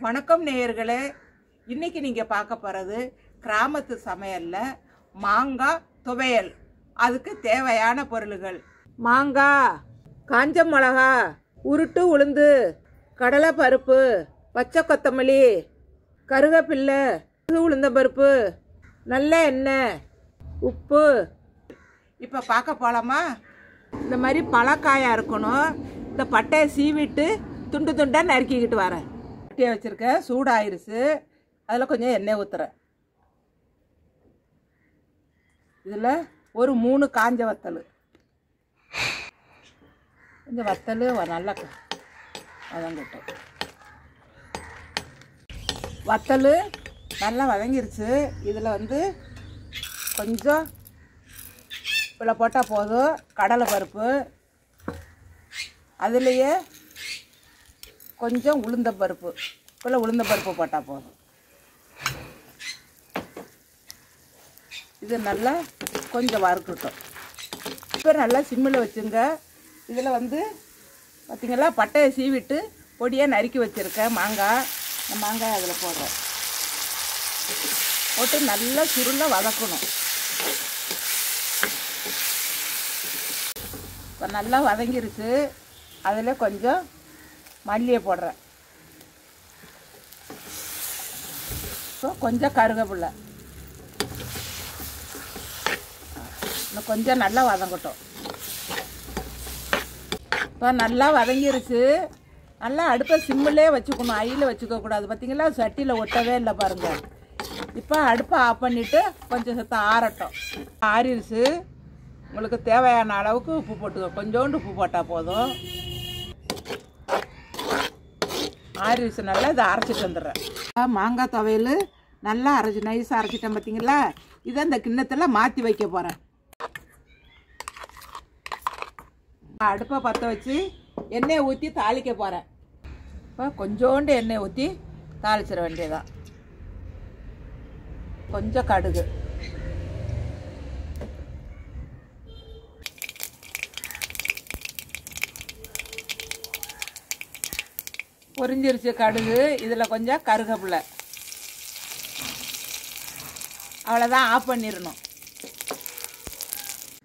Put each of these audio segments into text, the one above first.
வணக்கம் நேயர்களே, இன்னைக்கு நீங்க பார்க்க போறது கிராமத்து சமையல்ல மாங்காய் துவையல். அதுக்கு தேவையான பொருள்கள்: மாங்காய், காஞ்ச மிளகா, உருட்டு உளுந்து, கடலை பருப்பு, பச்சை கொத்தமல்லி, கருவேப்பிலை, உளுந்த பருப்பு, நல்ல எண்ணெய், உப்பு. இப்போ பார்க்க போலாமா? இந்த மாதிரி பழக்காயா இருக்கணும். இந்த பட்டையை சீவிட்டு துண்டு துண்டாக நறுக்கிக்கிட்டு வரேன். பட்டையை வச்சுருக்கேன், சூடாயிருச்சு. அதில் கொஞ்சம் எண்ணெய் ஊற்றுறேன். இதில் ஒரு 3 காஞ்ச வத்தல், கொஞ்சம் வத்தல் நல்லா வதங்கட்டும். வத்தல் நல்லா வதங்கிருச்சு. இதில் கொஞ்சம் இவ்வளோ போட்டால் போதும். கடலை பருப்பு, அதுலேயே கொஞ்சம் உளுந்த பருப்பு, இவ்வளோ உளுந்த பருப்பு போட்டால் போதும். இது நல்லா கொஞ்சம் வறுக்கட்டும். இப்போ நல்லா சிம்மில் வச்சுங்க. இதில் பார்த்திங்களா, பட்டையை சீவிட்டு பொடியாக நறுக்கி வச்சுருக்கேன் மாங்காய். இந்த மாங்காய் அதில் போடுறேன். போட்டு நல்லா சுருளை வதக்கணும். இப்போ நல்லா வதங்கிருச்சு. அதில் கொஞ்சம் மல்லியை போடுறேன். ஸோ கொஞ்சம் கருவேப்பிலை, இன்னும் கொஞ்சம் நல்லா வதங்கட்டும். இப்போ நல்லா வதங்கிருச்சு. நல்லா அடுப்பை சிம்மிலே வச்சுக்கணும், ஐயில் வச்சுக்கக்கூடாது. பார்த்திங்களா, சட்டியில் ஒட்டவே இல்லை பாருங்கள். இப்போ அடுப்பை ஆஃப் பண்ணிவிட்டு கொஞ்சம் சத்தம் ஆறட்டும். ஆறிடுச்சு. உங்களுக்கு தேவையான அளவுக்கு உப்பு போட்டுக்கோ. கொஞ்சோண்டு உப்பு போட்டால் போதும். ஆறிடுச்சு. நல்லா இதை அரைச்சிட்டு வந்துடுறேன். மாங்காய் துவையல் நல்லா நைஸாக அரைச்சிட்டேன். பார்த்தீங்களா, இதை இந்த கிண்ணத்தில் மாற்றி வைக்க போகிறேன். அடுப்பை பற்ற வச்சு எண்ணெயை ஊற்றி தாளிக்க போகிறேன். இப்போ கொஞ்சோண்டு எண்ணெய் ஊற்றி தாளிச்சிட வேண்டியதான். கொஞ்சம் கடுகு, பொரிஞ்சிருச்சு கடுகு. இதில் கொஞ்சம் கருவேப்பிலை. அவ்வளோதான், ஆஃப் பண்ணிடணும்.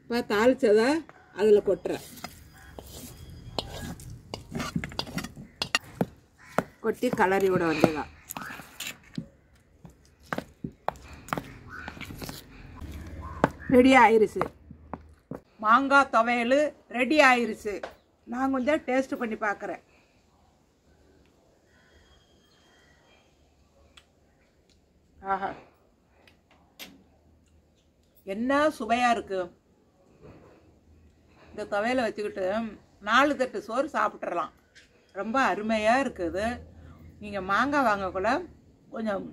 இப்போ தாளிச்சதை அதில் கொட்டுறேன். கொட்டி கலரி விட வேண்டியதான். ரெடி ஆயிருச்சு. மாங்காய் துவையல் ரெடி ஆயிருச்சு. நான் கொஞ்சம் டேஸ்ட் பண்ணி பார்க்குறேன். ஆஹா, என்ன சுவையாக இருக்குது! இந்த துவையலை வச்சுக்கிட்டு 4 தட்டு சோறு சாப்பிட்றலாம். ரொம்ப அருமையாக இருக்குது. நீங்கள் மாங்காய் வாங்கக்குள்ள கொஞ்சம்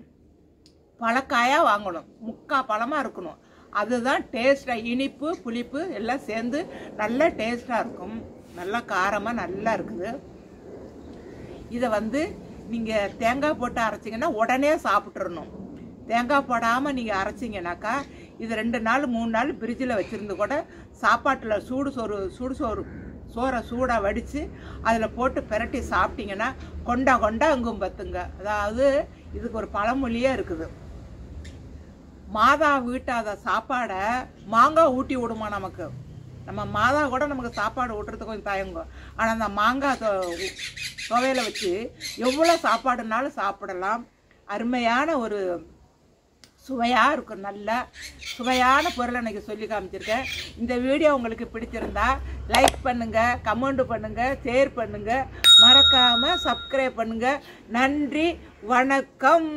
பழக்காயாக வாங்கணும். முக்கால் பழமாக இருக்கணும். அதுதான் டேஸ்ட்டாக, இனிப்பு புளிப்பு எல்லாம் சேர்ந்து நல்ல டேஸ்ட்டாக இருக்கும். நல்லா காரமாக நல்லா இருக்குது. இதை நீங்கள் தேங்காய் போட்டு அரைச்சிங்கன்னா உடனே சாப்பிட்றணும். தேங்காய் போடாமல் நீங்கள் அரைச்சிங்கனாக்கா இது 2 நாள் 3 நாள் ஃப்ரிட்ஜில் வச்சுருந்து கூட சாப்பாட்டில் சோறை சூடாக வடித்து அதில் போட்டு பிரட்டி சாப்பிட்டிங்கன்னா கொண்டா அங்கும் பத்துங்க. அதாவது இதுக்கு ஒரு பழமொழியே இருக்குது. மாதா வீட்டாத சாப்பாடை மாங்காய் ஊட்டி விடுமா நமக்கு. நம்ம மாதா கூட நமக்கு சாப்பாடு ஊட்டுறதுக்கு கொஞ்சம் தயங்கும். ஆனால் அந்த மாங்காய் துவையலை வச்சு எவ்வளோ சாப்பாடுனாலும் சாப்பிடலாம். அருமையான ஒரு சுவையாக இருக்கும். நல்ல சுவையான பொருளை எனக்கு சொல்லி காமிச்சிருக்கேன். இந்த வீடியோ உங்களுக்கு பிடிச்சிருந்தா லைக் பண்ணுங்கள், கமெண்ட் பண்ணுங்கள், ஷேர் பண்ணுங்கள், மறக்காமல் சப்ஸ்கிரைப் பண்ணுங்கள். நன்றி, வணக்கம்.